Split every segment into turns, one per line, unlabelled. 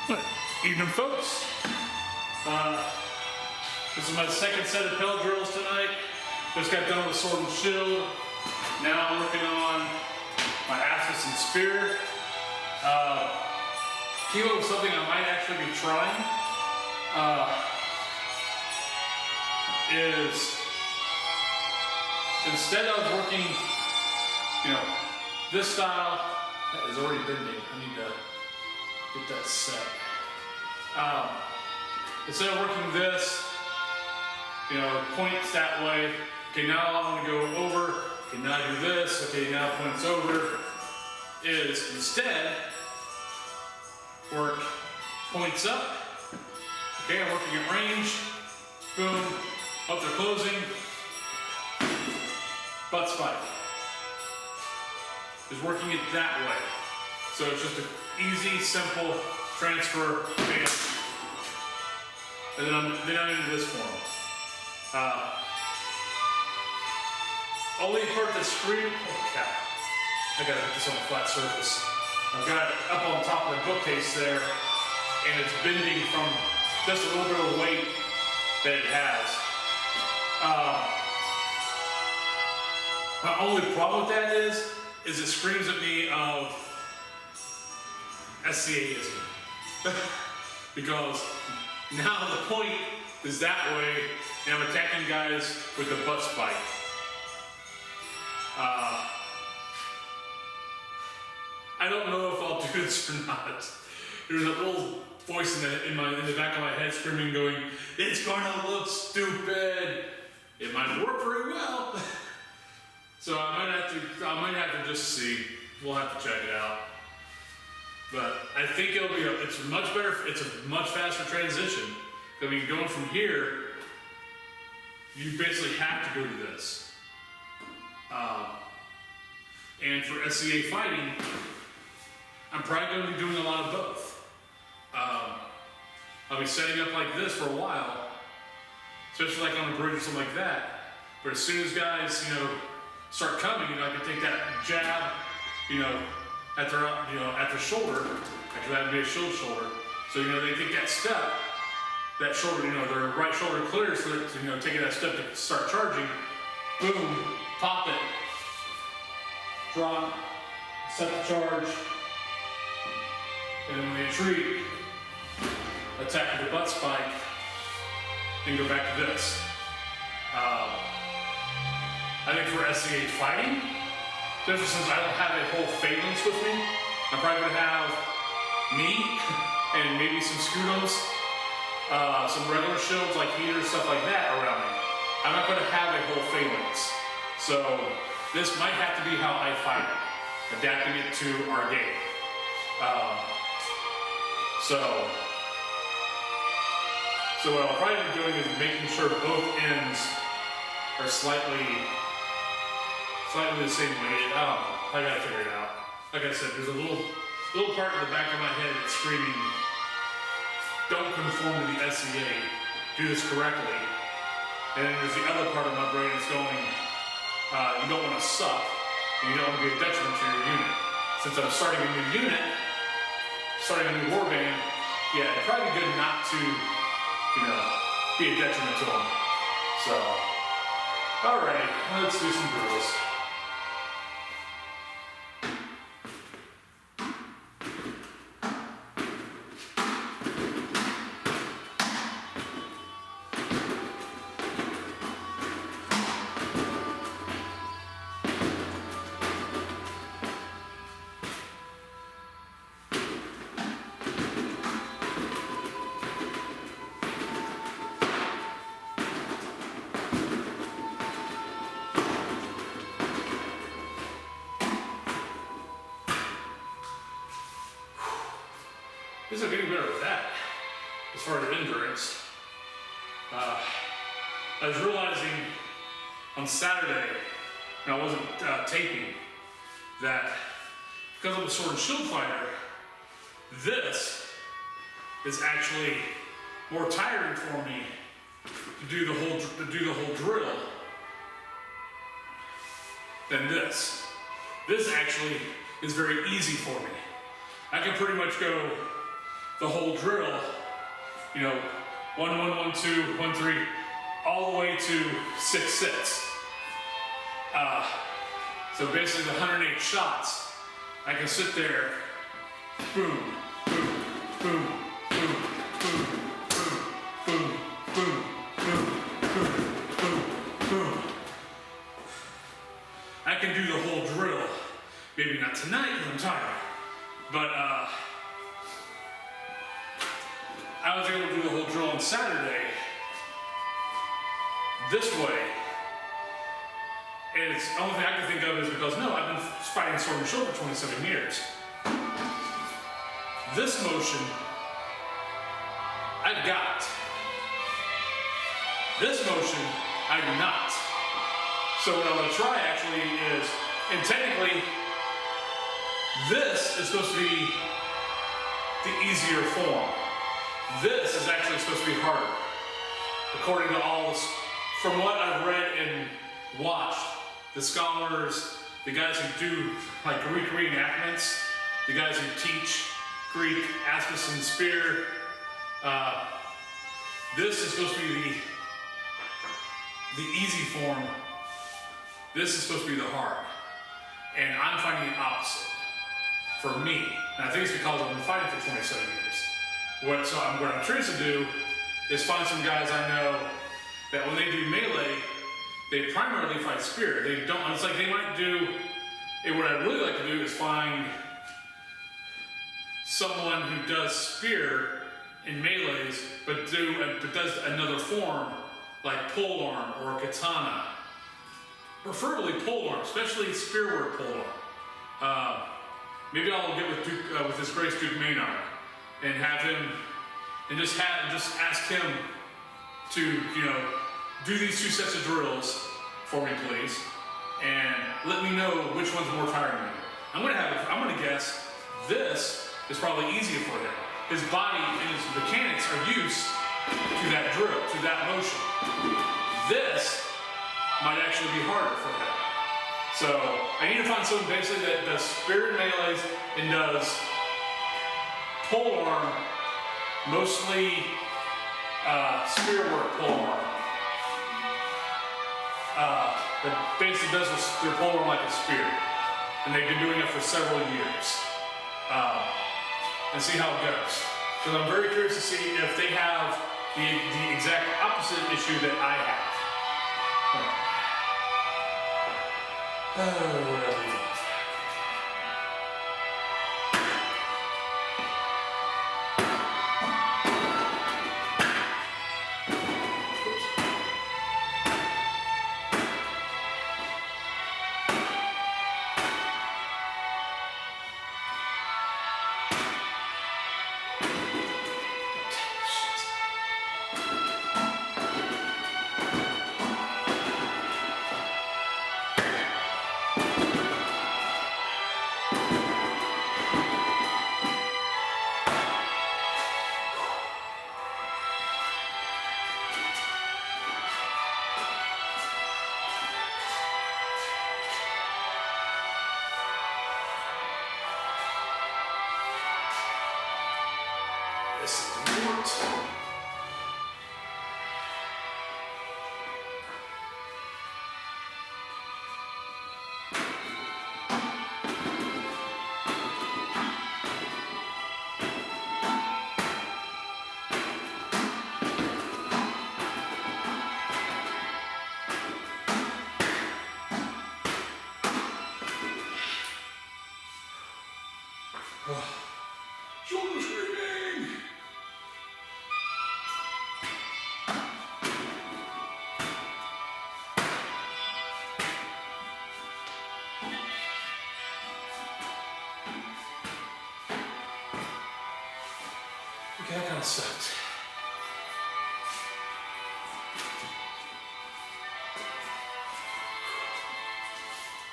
Good evening, folks. This is my second set of Pell drills tonight. Just got done with sword and shield. Now I'm working on my axis and spear. Came up with something I might actually be trying. Is instead of working, this style that is already bending. I need to get that set. Instead of working this, points that way. Okay, now I want to go over. Okay, now I do this. Okay, now points over. Is instead work points up. Okay, I'm working at range. Boom, up to closing. Butt spike. Is working it that way. So it's just an easy, simple transfer, bam. And then I'm into this form. Only part that scream, oh cow. I gotta put this on a flat surface. I've got it up on top of the bookcase there, and it's bending from just a little bit of weight that it has. My only problem with that is it screams at me of SCA-ism. Because now the point is that way, and I'm attacking guys with the butt spike. I don't know if I'll do this or not. There's a little voice in the back of my head screaming, going, "It's gonna look stupid." It might work very well. So I might have to just see. We'll have to check it out. But I think it's much better. It's a much faster transition. I mean, going from here, you basically have to go to this. And for SCA fighting, I'm probably going to be doing a lot of both. I'll be setting up like this for a while, especially like on a bridge or something like that. But as soon as guys, start coming, I can take that jab, at their shoulder. Actually, that would be a shield shoulder. So they take that step, that shoulder, their right shoulder clears, so that, taking that step to start charging. Boom, pop it, drop, set the charge, and then when they retreat, attack with the butt spike, and go back to this. I think for SCA fighting, especially since I don't have a whole phalanx with me, I'm probably going to have me and maybe some Scudos, some regular shields like heaters, stuff like that around me. I'm not going to have a whole phalanx. So this might have to be how I fight it, adapting it to our game. So what I'll probably be doing is making sure both ends are slightly the same weight. I don't know. I gotta figure it out. Like I said, there's a little part in the back of my head that's screaming, "Don't conform to the SCA. Do this correctly." And then there's the other part of my brain that's going, "You don't want to suck, and you don't want to be a detriment to your unit." Since I'm starting a new unit, starting a new warband, yeah, it'd probably be good not to, be a detriment to them. So, alrighty, let's do some drills. This is getting better with that, as far as endurance. I was realizing on Saturday, when I wasn't taping, that because I'm a sword and shield fighter, this is actually more tiring for me to do the whole drill than this. This actually is very easy for me. I can pretty much go the whole drill, you know, 1, 1, 1, 2, 1, 3, all the way to 6, 6. So basically the 108 shots, I can sit there, boom, boom, boom, boom, boom, boom, boom, boom, boom, boom, boom, boom. I can do the whole drill. Maybe not tonight because I'm tired, but I was able to do the whole drill on Saturday this way. And it's the only thing I can think of is because, no, I've been fighting sword and shield for 27 years. This motion, I've got. This motion, I do not. So what I'm going to try actually is, and technically, this is supposed to be the easier form. This is actually supposed to be harder. According to all this, from what I've read and watched, the scholars, the guys who do like Greek reenactments, the guys who teach Greek aspis and spear, this is supposed to be the easy form. This is supposed to be the hard. And I'm finding it opposite for me. And I think it's because I've been fighting for 27 years. What I'm curious to do is find some guys I know that when they do melee, they primarily fight spear. They don't, it's like they might do, and what I'd really like to do is find someone who does spear in melees, but does another form, like polearm or katana. Preferably polearm, especially spearwork polearm. Maybe I'll get with Duke, with his Grace Duke Maynard, and have him, and just ask him to, you know, do these 2 sets of drills for me, please, and let me know which one's more tiring than I'm gonna guess this is probably easier for him. His body and his mechanics are used to that drill, to that motion. This might actually be harder for him. So I need to find someone basically that does spear and melees and does polearm, mostly spearwork polearm. That basically does their polearm like a spear. And they've been doing it for several years. And see how it goes. Because I'm very curious to see if they have the exact opposite issue that I have. Where did I leave off? Shoulder screaming! Okay, that kind of sucked.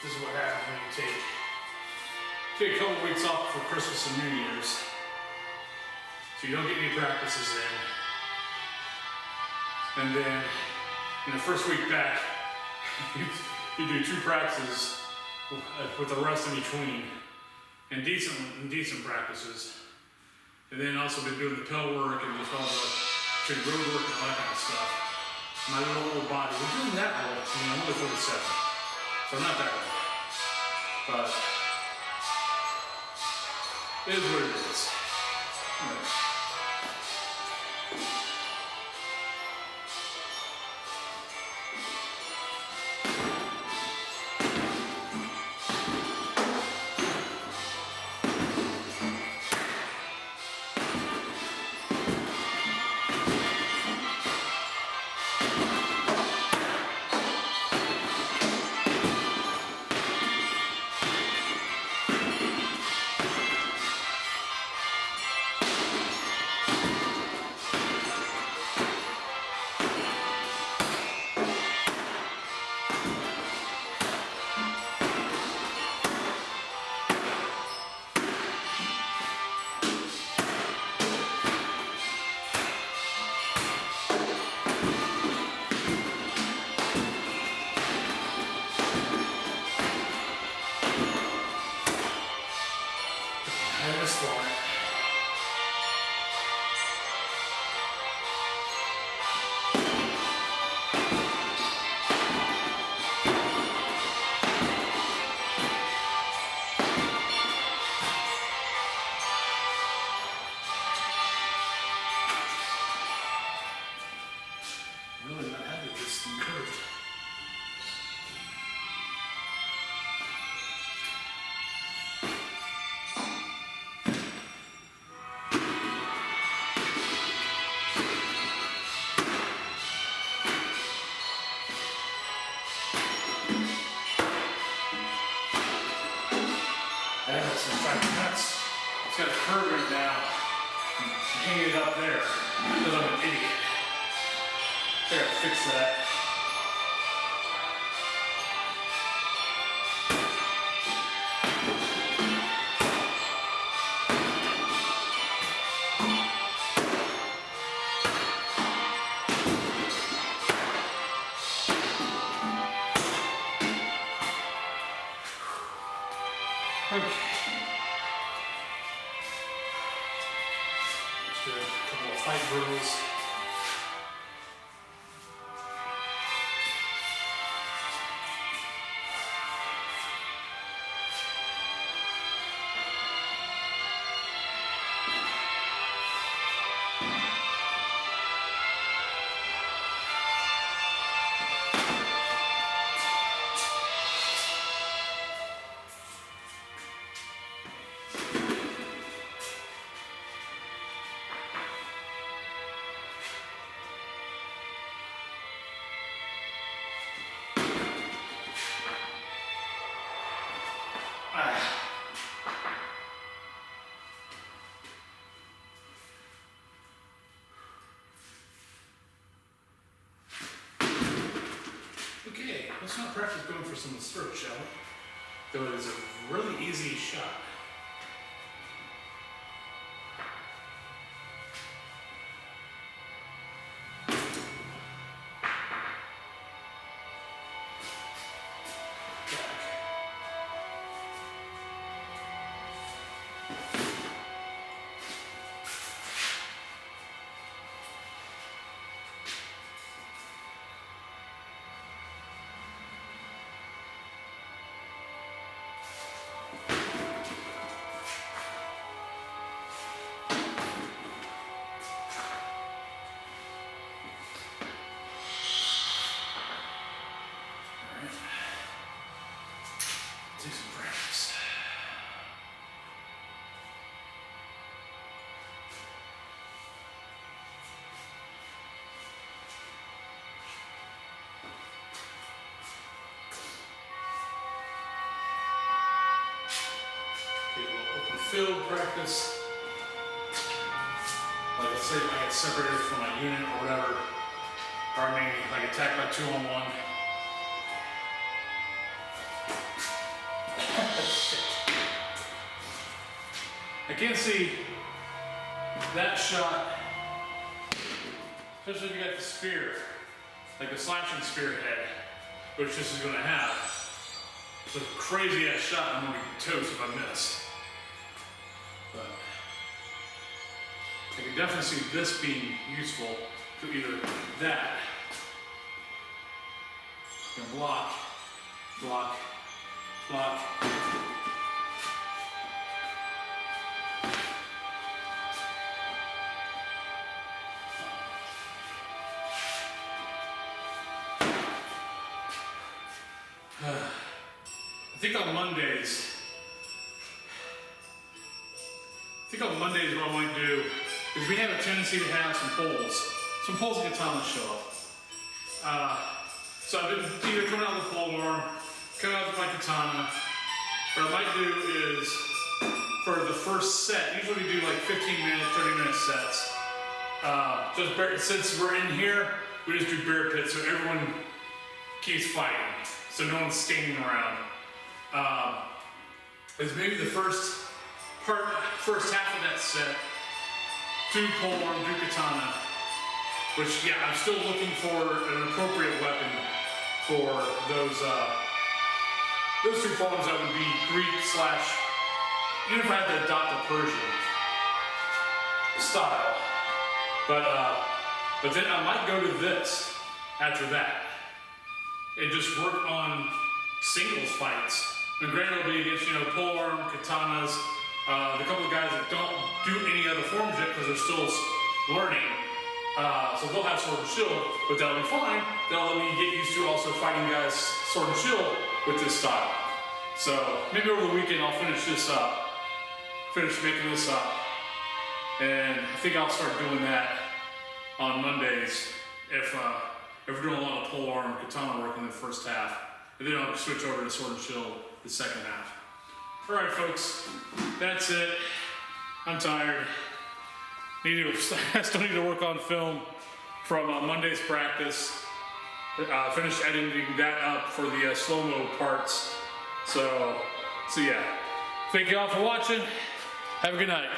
This is what happens when you take a couple weeks off for Christmas and New Year's. So you don't get any practices in. And then in the first week back, you do 2 practices with the rest in between. And decent practices. And then also been doing the Pell work and just all the shitty road work and all that kind of stuff. My little old body, which isn't that old, I'm only 47. So I'm not that old. But it is what it is. It's got a curve right now. I'm hanging it up there because I'm an idiot. I gotta fix that. Okay. Just do a couple of fight drills. Okay, let's not practice going for some throat, shall we? Though it is a really easy shot. Do some practice. Okay, a little open field practice. Like let's say if I get separated from my unit or whatever, or I may like attack by 2-on-1. I can't see that shot, especially if you got the spear, like the slashing spearhead, which this is going to have. It's a crazy ass shot. I'm going to be toast if I miss. But I can definitely see this being useful to either that, block, block, block. I think on Mondays, what I might do is we have a tendency to have some poles and katanas show up. So I've been either coming out with a pole arm, coming out with my katana. What I might do is, for the first set, usually we do like 15-minute, 30-minute sets. Since we're in here, we just do bear pits so everyone keeps fighting, so no one's standing around. Is maybe the first half of that set, do pole arm, do katana, which, yeah, I'm still looking for an appropriate weapon for those two forms that would be Greek / even if I had to adopt a Persian style. But then I might go to this after that and just work on singles fights. And granted, it'll be against, pole arm, katanas, the couple of guys that don't do any other forms yet because they're still learning. So they'll have sword and shield, but that'll be fine. That'll let me get used to also fighting guys sword and shield with this style. So maybe over the weekend I'll finish making this up. And I think I'll start doing that on Mondays if we're doing a lot of pole arm, katana work in the first half. And then I'll switch over to sword and shield the second half. All right, folks, that's it. I'm tired. I still need to work on film from Monday's practice. Finished editing that up for the slow-mo parts. So yeah. Thank you all for watching. Have a good night.